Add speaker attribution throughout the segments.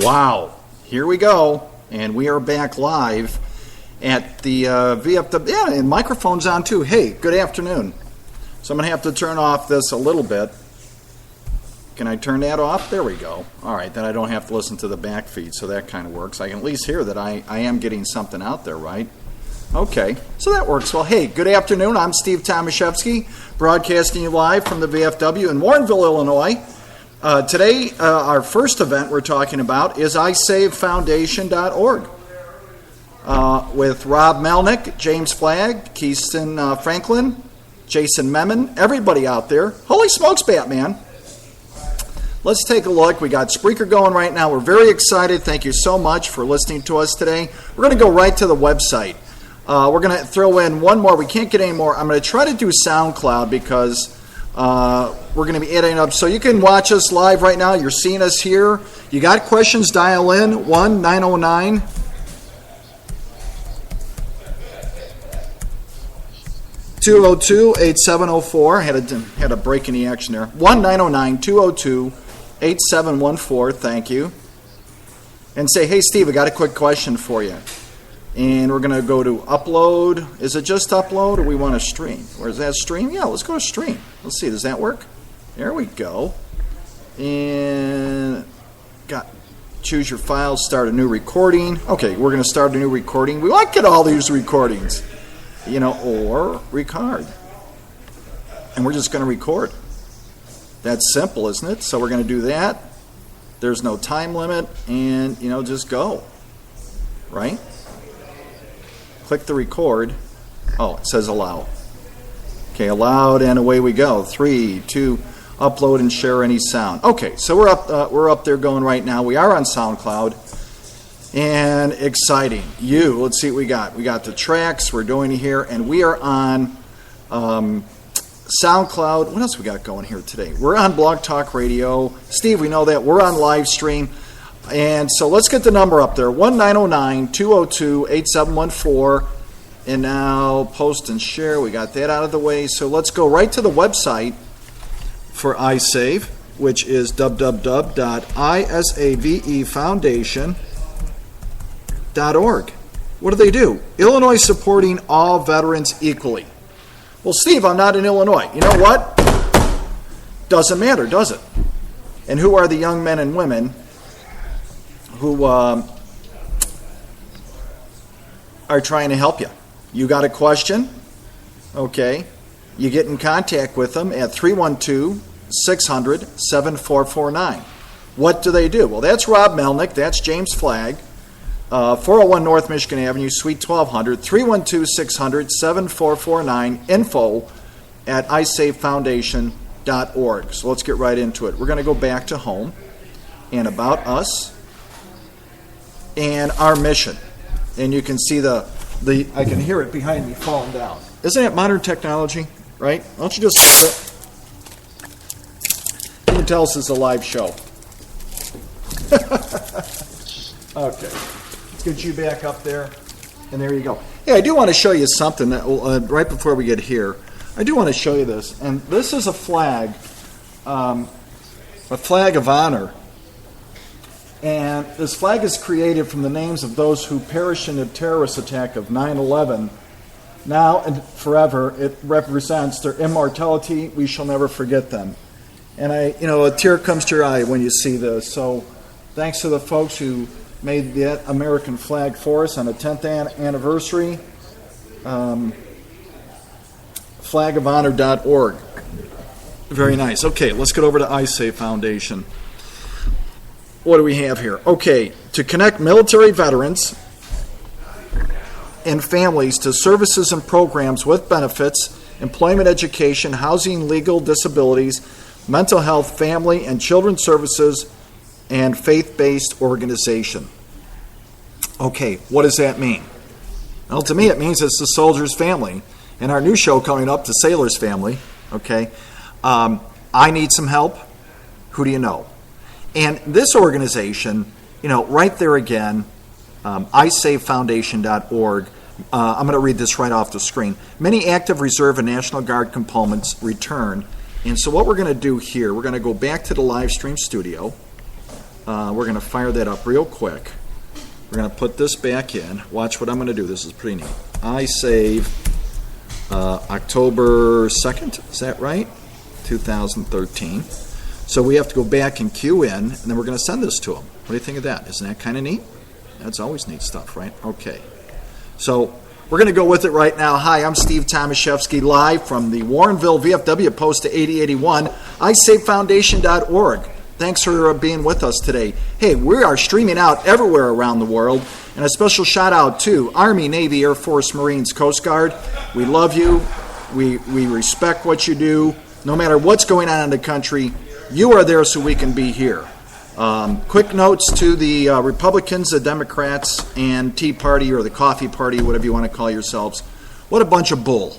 Speaker 1: Wow, here we go, and we are back live at the VFW. Yeah, and microphone's on too. Hey, good afternoon. So I'm going to have to turn off this a little bit. Can I turn that off? There we go. All right, then I don't have to listen to the back feed, so that kind of works. I can at least hear that I am getting something out there, right? Okay, so that works well. Hey, good afternoon. I'm Steve Tomaszewski, broadcasting you live from the VFW in Warrenville, Illinois. Today, our first event we're talking about is ISAVEfoundation.org with Rob Melnick, James Flagg, Keiston Franklin, Jason Memon, everybody out there. Holy smokes, Batman. Let's take a look. We got Spreaker going right now. We're very excited. Thank you so much for listening to us today. We're going to go right to the website. We're going to throw in one more. We can't get any more. I'm going to try to do SoundCloud because we're going to be adding up. So you can watch us live right now. You're seeing us here. You got questions, dial in 1-909. 202-8704. Had a break in the action there. 1-909-202-8714. Thank you. And say, hey, Steve, I got a quick question for you. And we're going to go to upload. Is it just upload or we want to stream? Where's that stream? Yeah, let's go to stream. Let's see, does that work? There we go. And choose your file, start a new recording. Okay, we're going to start a new recording. We like to get all these recordings, or record. And we're just going to record. That's simple, isn't it? So we're going to do that. There's no time limit, and, just go. Right? Click the record. Oh, it says allow. Okay, allowed, and away we go. 3, 2, upload and share any sound. Okay, so we're up there going right now. We are on SoundCloud, and exciting. Let's see what we got. We got the tracks we're doing here, and we are on SoundCloud. What else we got going here today? We're on Blog Talk Radio. Steve, we know that. We're on live stream. And so let's get the number up there, 1-909-202-8714. And now post and share. We got that out of the way. So let's go right to the website for ISAVE, which is www.isavefoundation.org. What do they do? Illinois supporting all veterans equally. Well, Steve, I'm not in Illinois. You know what? Doesn't matter, does it? And who are the young men and women who are trying to help you? You got a question? Okay. You get in contact with them at 312-600-7449. What do they do? Well, that's Rob Melnick. That's James Flagg. 401 North Michigan Avenue, Suite 1200, 312-600-7449, info at ISAVEfoundation.org. So let's get right into it. We're going to go back to home and about us and our mission. And you can see I can hear it behind me falling down. Isn't it modern technology, right? Why don't you just hear it? You can tell us it's a live show. Okay. Let's get you back up there. And there you go. Hey, I do want to show you something that right before we get here. I do want to show you this. And this is a flag of honor. And this flag is created from the names of those who perished in the terrorist attack of 9/11. Now and forever, it represents their immortality. We shall never forget them. And a tear comes to your eye when you see this. So thanks to the folks who made that American flag for us on the 10th anniversary. Flagofhonor.org. Very nice. Okay, let's get over to ISAVE Foundation. What do we have here? Okay, to connect military veterans and families to services and programs with benefits, employment, education, housing, legal, disabilities, mental health, family and children services, and faith-based organization. Okay, what does that mean? Well, to me it means it's the soldier's family. And our new show coming up, The Sailor's Family. Okay, I need some help. Who do you know? And this organization, right there again, ISAVEfoundation.org. I'm going to read this right off the screen. Many active reserve and National Guard components return. And so what we're going to do here, we're going to go back to the live stream studio. We're going to fire that up real quick. We're going to put this back in. Watch what I'm going to do. This is pretty neat. ISAVE October 2nd, is that right? 2013. So we have to go back and queue in, and then we're going to send this to them. What do you think of that? Isn't that kind of neat? That's always neat stuff, right? Okay. So we're going to go with it right now. Hi, I'm Steve Tomaszewski, live from the Warrenville VFW Post to 8081, ISAVEfoundation.org. Thanks for being with us today. Hey, we are streaming out everywhere around the world, and a special shout out to Army, Navy, Air Force, Marines, Coast Guard. We love you. We respect what you do. No matter what's going on in the country, you are there so we can be here. Quick notes to the Republicans, the Democrats, and Tea Party or the Coffee Party, whatever you want to call yourselves. What a bunch of bull.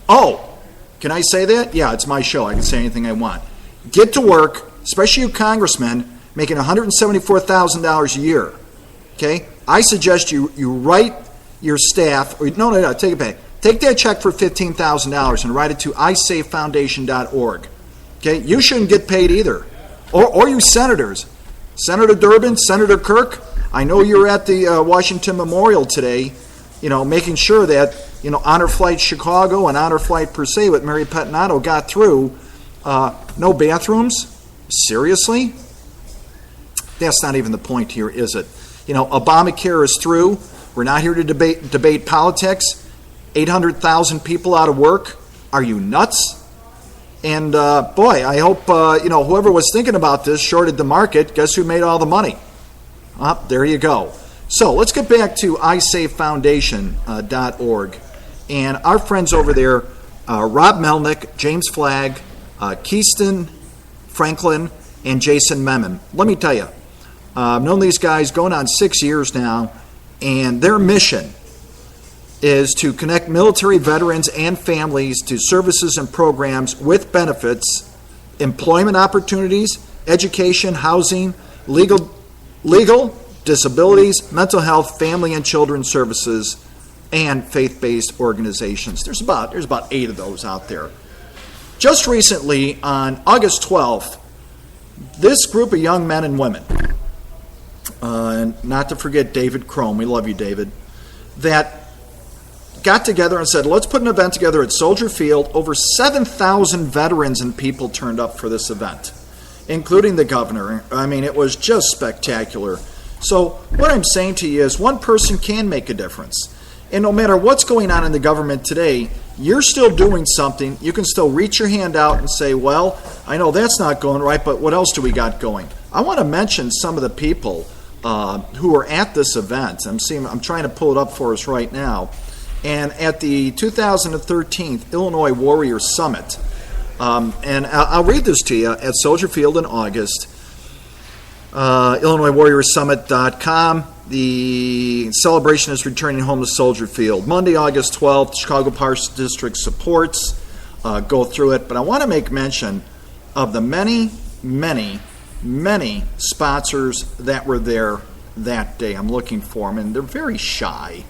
Speaker 1: Oh, can I say that? Yeah, it's my show. I can say anything I want. Get to work, especially you congressmen making $174,000 a year. Okay? I suggest you write your staff, or no, take it back. Take that check for $15,000 and write it to ISAVEfoundation.org. Okay? You shouldn't get paid either. Or you senators. Senator Durbin, Senator Kirk, I know you're at the Washington Memorial today, making sure that, Honor Flight Chicago and Honor Flight Per Se with Mary Pettinato got through. No bathrooms? Seriously? That's not even the point here, is it? Obamacare is through. We're not here to debate politics. 800,000 people out of work. Are you nuts? And boy, I hope whoever was thinking about this shorted the market. Guess who made all the money? There you go. So let's get back to ISAVEfoundation.org. And our friends over there, Rob Melnick, James Flagg, Keyston Franklin, and Jason Memon. Let me tell you, I've known these guys going on 6 years now, and their mission is to connect military veterans and families to services and programs with benefits, employment opportunities, education, housing, legal, disabilities, mental health, family and children's services, and faith-based organizations. There's about 8 of those out there. Just recently, on August 12th, this group of young men and women, not to forget David Crone, we love you, David, that got together and said, let's put an event together at Soldier Field. Over 7,000 veterans and people turned up for this event, including the governor. I mean, it was just spectacular. So what I'm saying to you is one person can make a difference. And no matter what's going on in the government today, you're still doing something. You can still reach your hand out and say, well, I know that's not going right, but what else do we got going? I want to mention some of the people who are at this event. I'm trying to pull it up for us right now. And at the 2013 Illinois Warrior Summit, and I'll read this to you, at Soldier Field in August, IllinoisWarriorSummit.com. The celebration is returning home to Soldier Field. Monday, August 12th, Chicago Parks District supports. Go through it. But I want to make mention of the many, many, many sponsors that were there that day. I'm looking for them, and they're very shy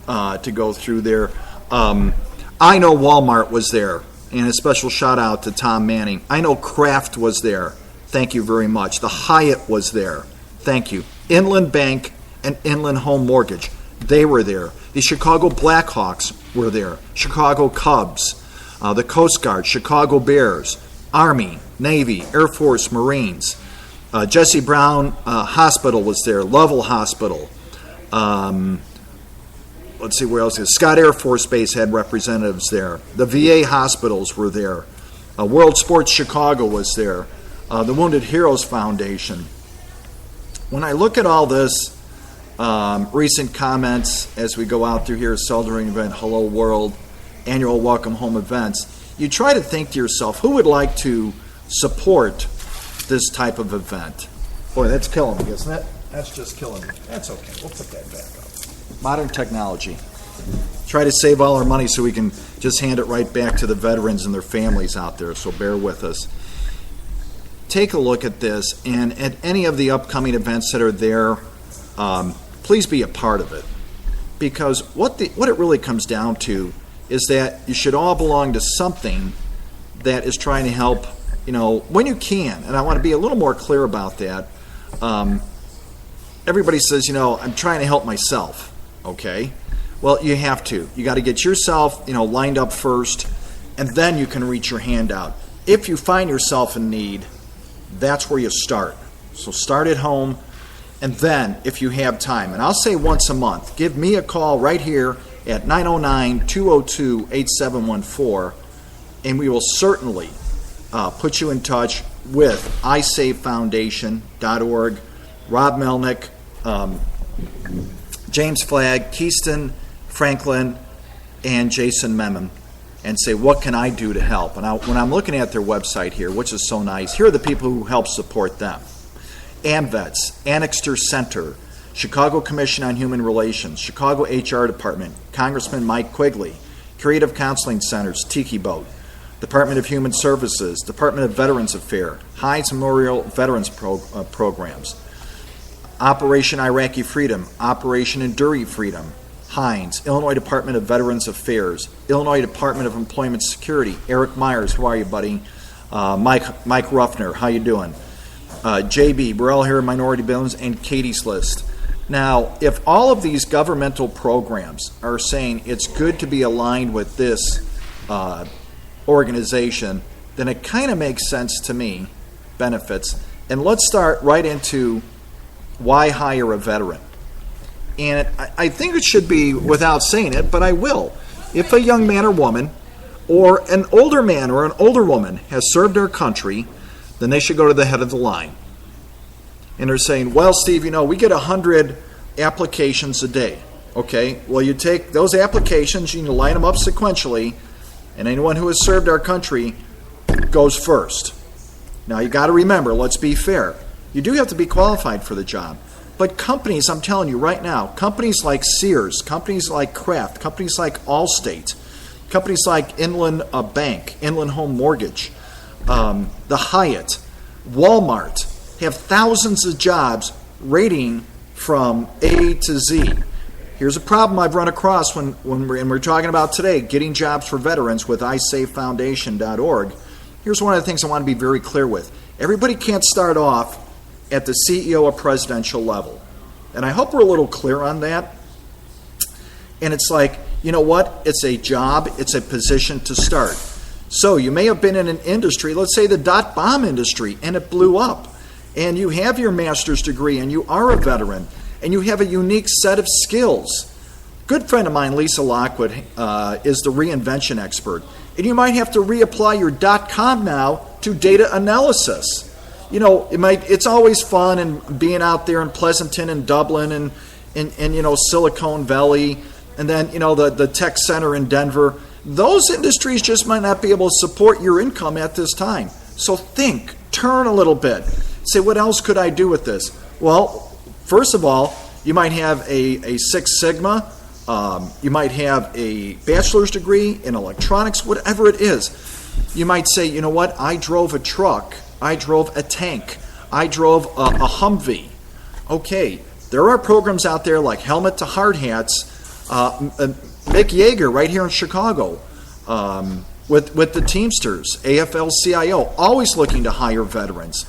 Speaker 1: to go through there. I know Walmart was there, and a special shout out to Tom Manning. I know Kraft was there. Thank you very much. The Hyatt was there. Thank you. Inland Bank and Inland Home Mortgage, they were there. The Chicago Blackhawks were there. Chicago Cubs, the Coast Guard, Chicago Bears, Army, Navy, Air Force, Marines. Jesse Brown Hospital was there. Lovell Hospital. Let's see where else. Scott Air Force Base had representatives there. The VA hospitals were there. World Sports Chicago was there. The Wounded Heroes Foundation. When I look at all this, recent comments as we go out through here, Soldiering Event, Hello World, annual Welcome Home events, you try to think to yourself, who would like to support this type of event? Boy, that's killing me, isn't it? That's just killing me. That's okay. We'll put that back up. Modern technology. Try to save all our money so we can just hand it right back to the veterans and their families out there, so bear with us. Take a look at this, and at any of the upcoming events that are there, please be a part of it. Because what it really comes down to is that you should all belong to something that is trying to help when you can, and I want to be a little more clear about that. Everybody says, I'm trying to help myself, okay? Well, you have to. You got to get yourself, lined up first, and then you can reach your hand out. If you find yourself in need, that's where you start. So start at home, and then if you have time, and I'll say once a month, give me a call right here at 909-202-8714, and we will certainly put you in touch with ISAVEfoundation.org, Rob Melnick, James Flagg, Keaston Franklin, and Jason Memon, and say, what can I do to help? And when I'm looking at their website here, which is so nice, here are the people who help support them. AMVETS, Annixter Center, Chicago Commission on Human Relations, Chicago HR Department, Congressman Mike Quigley, Creative Counseling Centers, Tiki Boat, Department of Human Services, Department of Veterans Affairs, Heinz Memorial Veterans Programs, Operation Iraqi Freedom, Operation Enduring Freedom, Heinz, Illinois Department of Veterans Affairs, Illinois Department of Employment Security, Eric Myers, how are you, buddy? Mike Ruffner, how you doing? JB, Burrell here, Minority Bills, and Katie's List. Now, if all of these governmental programs are saying it's good to be aligned with this organization, then it kind of makes sense to me, benefits. And let's start right into why hire a veteran. And I think it should be without saying it, but I will. If a young man or woman, or an older man or an older woman has served our country, then they should go to the head of the line. And they're saying, well, Steve, we get 100 applications a day. Okay, well, you take those applications, you line them up sequentially, and anyone who has served our country goes first. Now, you got to remember, let's be fair. You do have to be qualified for the job. But companies, I'm telling you right now, companies like Sears, companies like Kraft, companies like Allstate, companies like Inland Bank, Inland Home Mortgage, the Hyatt, Walmart, have thousands of jobs rating from A to Z. Here's a problem I've run across when we're talking about today, getting jobs for veterans with ISAVEfoundation.org. Here's one of the things I want to be very clear with. Everybody can't start off at the CEO or presidential level. And I hope we're a little clear on that. And it's like, you know what? It's a job, it's a position to start. So you may have been in an industry, let's say the dot-bomb industry, and it blew up. And you have your master's degree, and you are a veteran, and you have a unique set of skills. Good friend of mine, Lisa Lockwood, is the reinvention expert. And you might have to reapply your .com now to data analysis. It's always fun and being out there in Pleasanton and Dublin and Silicon Valley, and then the tech center in Denver. Those industries just might not be able to support your income at this time. So think, turn a little bit. Say, what else could I do with this? Well, first of all, you might have a Six Sigma. You might have a bachelor's degree in electronics, whatever it is. You might say, you know what, I drove a truck. I drove a tank. I drove a Humvee. Okay, there are programs out there like Helmet to Hard Hats. Mick Yeager right here in Chicago with the Teamsters, AFL-CIO, always looking to hire veterans.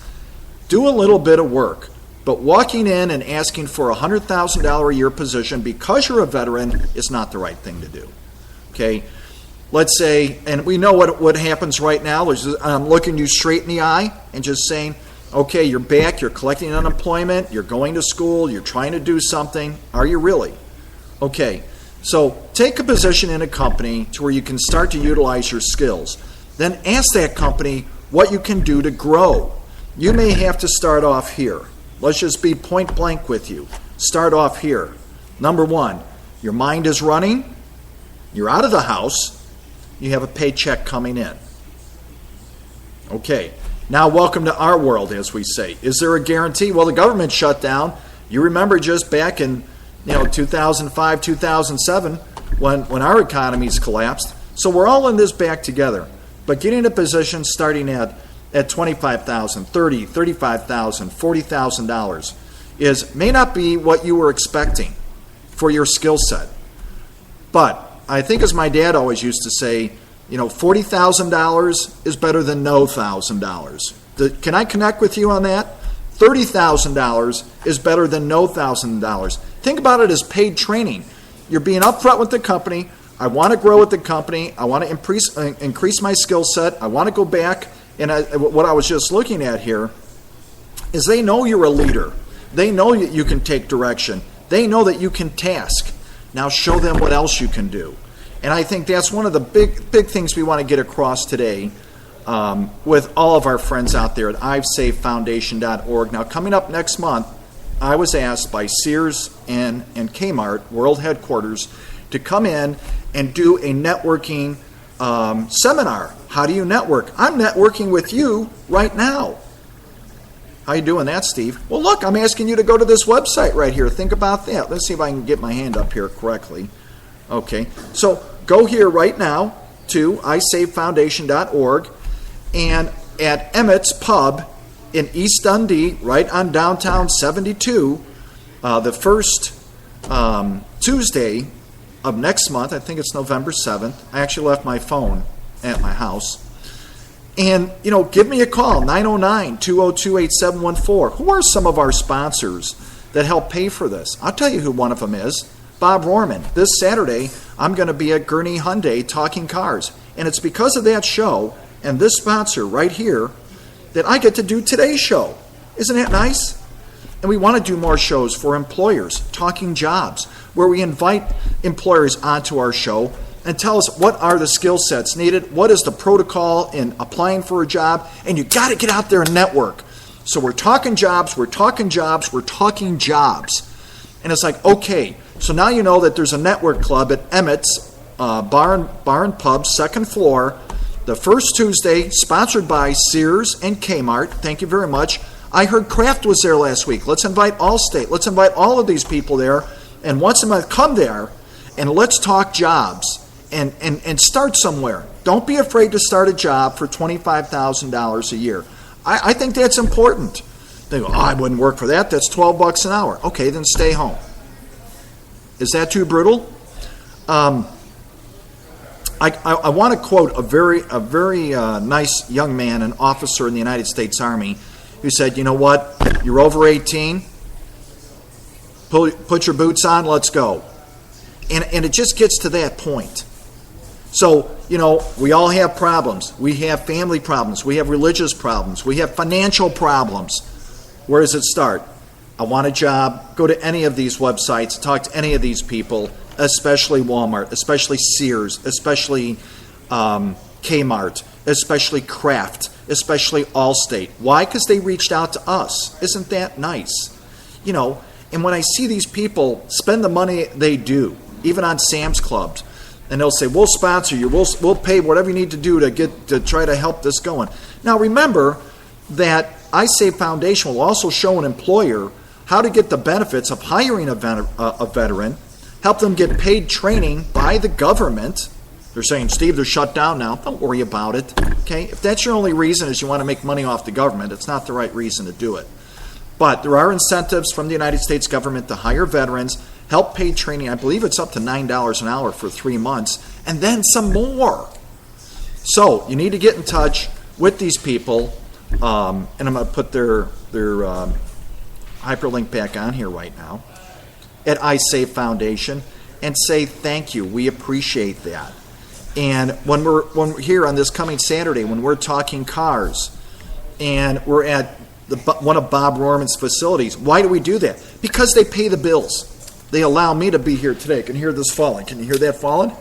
Speaker 1: Do a little bit of work, but walking in and asking for a $100,000 a year position because you're a veteran is not the right thing to do. Okay? Let's say, and we know what happens right now, I'm looking you straight in the eye and just saying, okay, you're back, you're collecting unemployment, you're going to school, you're trying to do something. Are you really? Okay, so take a position in a company to where you can start to utilize your skills. Then ask that company what you can do to grow. You may have to start off here. Let's just be point blank with you. Start off here. Number one, your mind is running, you're out of the house, you have a paycheck coming in. Okay, now welcome to our world, as we say. Is there a guarantee? Well, the government shut down. You remember just back in 2005, 2007, when our economies collapsed. So we're all in this back together. But getting a position starting at $25,000, $30,000, $35,000, $40,000 may not be what you were expecting for your skill set. But I think, as my dad always used to say, $40,000 is better than no $1,000. Can I connect with you on that? $30,000 is better than no $1,000. Think about it as paid training. You're being upfront with the company. I want to grow with the company. I want to increase my skill set. I want to go back. And what I was just looking at here is they know you're a leader. They know that you can take direction. They know that you can task. Now show them what else you can do. And I think that's one of the big things we want to get across today with all of our friends out there at ISAVEfoundation.org. Now, coming up next month, I was asked by Sears and Kmart, world headquarters, to come in and do a networking seminar. How do you network? I'm networking with you right now. How you doing that, Steve? Well, look, I'm asking you to go to this website right here. Think about that. Let's see if I can get my hand up here correctly. Okay, so go here right now to ISAVEfoundation.org, and at Emmett's Pub in East Dundee, right on downtown 72, the first Tuesday of next month, I think it's November 7th. I actually left my phone at my house. And, give me a call, 909-202-8714. Who are some of our sponsors that help pay for this? I'll tell you who one of them is. Bob Rohrman. This Saturday, I'm going to be at Gurney Hyundai talking cars. And it's because of that show and this sponsor right here that I get to do today's show. Isn't that nice? And we want to do more shows for employers, talking jobs, where we invite employers onto our show and tell us what are the skill sets needed, what is the protocol in applying for a job, and you got to get out there and network. So we're talking jobs, we're talking jobs, we're talking jobs. And it's like, okay, so now you know that there's a network club at Emmett's Bar and Pub, second floor, the first Tuesday, sponsored by Sears and Kmart. Thank you very much. I heard Kraft was there last week. Let's invite Allstate. Let's invite all of these people there. And once a month, come there and let's talk jobs and start somewhere. Don't be afraid to start a job for $25,000 a year. I think that's important. They go, I wouldn't work for that. That's $12 an hour. Okay, then stay home. Is that too brutal? I want to quote a very nice young man, an officer in the United States Army, who said, you know what, you're over 18, put your boots on, let's go. And it just gets to that point. So, we all have problems. We have family problems. We have religious problems. We have financial problems. Where does it start? I want a job. Go to any of these websites. Talk to any of these people, especially Walmart, especially Sears, especially Kmart, especially Kraft, especially Allstate. Why? Because they reached out to us. Isn't that nice? And when I see these people spend the money they do, even on Sam's Clubs, and they'll say, we'll sponsor you, we'll pay whatever you need to do to try to help this going. Now remember that ISAVE Foundation will also show an employer how to get the benefits of hiring a veteran, help them get paid training by the government. They're saying, Steve, they're shut down now. Don't worry about it. Okay? If that's your only reason is you want to make money off the government, it's not the right reason to do it. But there are incentives from the United States government to hire veterans, help pay training. I believe it's up to $9 an hour for 3 months, and then some more. So you need to get in touch with these people, and I'm going to put their hyperlink back on here right now, at ISAVE Foundation, and say thank you. We appreciate that. And when we're here on this coming Saturday, when we're talking cars, and we're at one of Bob Rohrman's facilities, why do we do that? Because they pay the bills. They allow me to be here today. I can hear this falling. Can you hear that falling?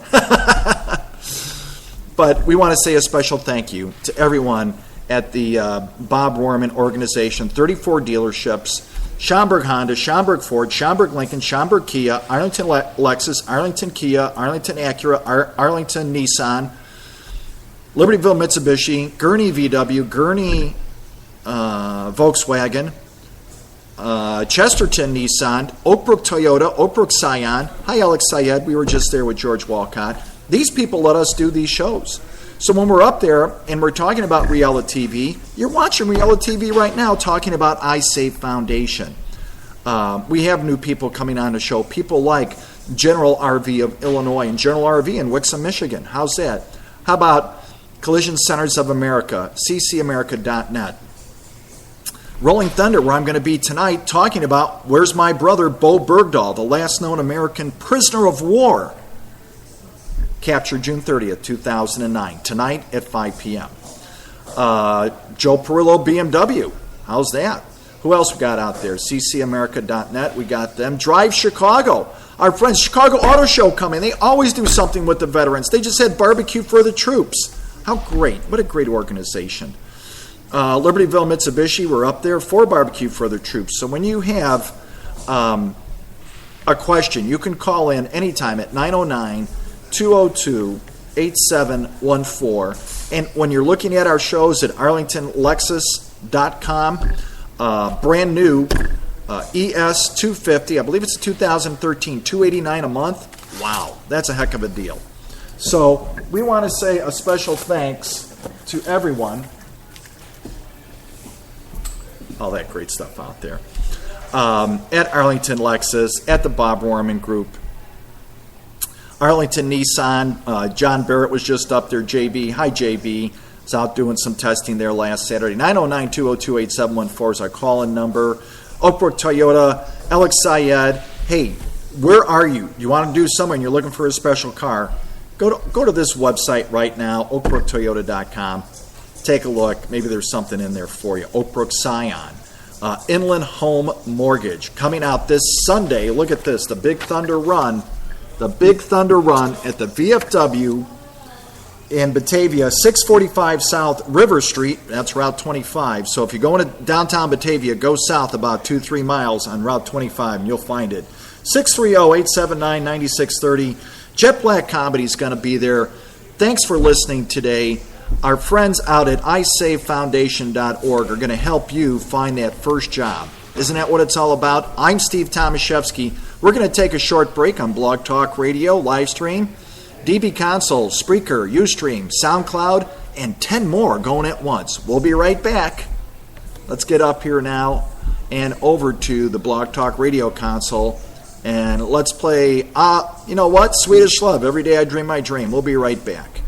Speaker 1: But we want to say a special thank you to everyone at the Bob Rohrman organization, 34 dealerships, Schaumburg Honda, Schaumburg Ford, Schaumburg Lincoln, Schaumburg Kia, Arlington Lexus, Arlington Kia, Arlington Acura, Arlington Nissan, Libertyville Mitsubishi, Gurney VW, Gurney Volkswagen, Chesterton Nissan, Oakbrook Toyota, Oakbrook Scion. Hi, Alex Syed. We were just there with George Walcott. These people let us do these shows. So when we're up there and we're talking about reality TV, you're watching reality TV right now talking about ISAVE Foundation. We have new people coming on the show, people like General RV of Illinois and General RV in Wixom, Michigan. How's that? How about Collision Centers of America, ccamerica.net. Rolling Thunder, where I'm going to be tonight, talking about Where's My Brother, Bo Bergdahl, the last known American prisoner of war, captured June 30th, 2009, tonight at 5 p.m. Joe Perillo, BMW. How's that? Who else we got out there? ccamerica.net. We got them. Drive Chicago. Our friends, Chicago Auto Show coming. They always do something with the veterans. They just had barbecue for the troops. How great. What a great organization. Libertyville Mitsubishi, we're up there for barbecue for the troops. So when you have a question, you can call in anytime at 909-202-8714. And when you're looking at our shows at arlingtonlexus.com, brand new ES250, I believe it's 2013, $289 a month. Wow, that's a heck of a deal. So we want to say a special thanks to everyone. All that great stuff out there. At Arlington Lexus, at the Bob Warman Group, Arlington Nissan, John Barrett was just up there, JB. Hi, JB. Was out doing some testing there last Saturday. 909-202-8714 is our call-in number. Oakbrook Toyota, Alex Syed. Hey, where are you? You want to do something and you're looking for a special car? Go to this website right now, oakbrooktoyota.com. Take a look. Maybe there's something in there for you. Oakbrook Scion. Inland Home Mortgage. Coming out this Sunday. Look at this. The Big Thunder Run. The Big Thunder Run at the VFW in Batavia, 645 South River Street. That's Route 25. So if you're going to downtown Batavia, go south about 2-3 miles on Route 25 and you'll find it. 630-879-9630. Jet Black Comedy is going to be there. Thanks for listening today. Our friends out at ISAVEfoundation.org are going to help you find that first job. Isn't that what it's all about? I'm Steve Tomaszewski. We're going to take a short break on Blog Talk Radio, live stream, DB Console, Spreaker, Ustream, SoundCloud, and 10 more going at once. We'll be right back. Let's get up here now and over to the Blog Talk Radio console, and let's play, you know what? Swedish Love, Every Day I Dream My Dream. We'll be right back.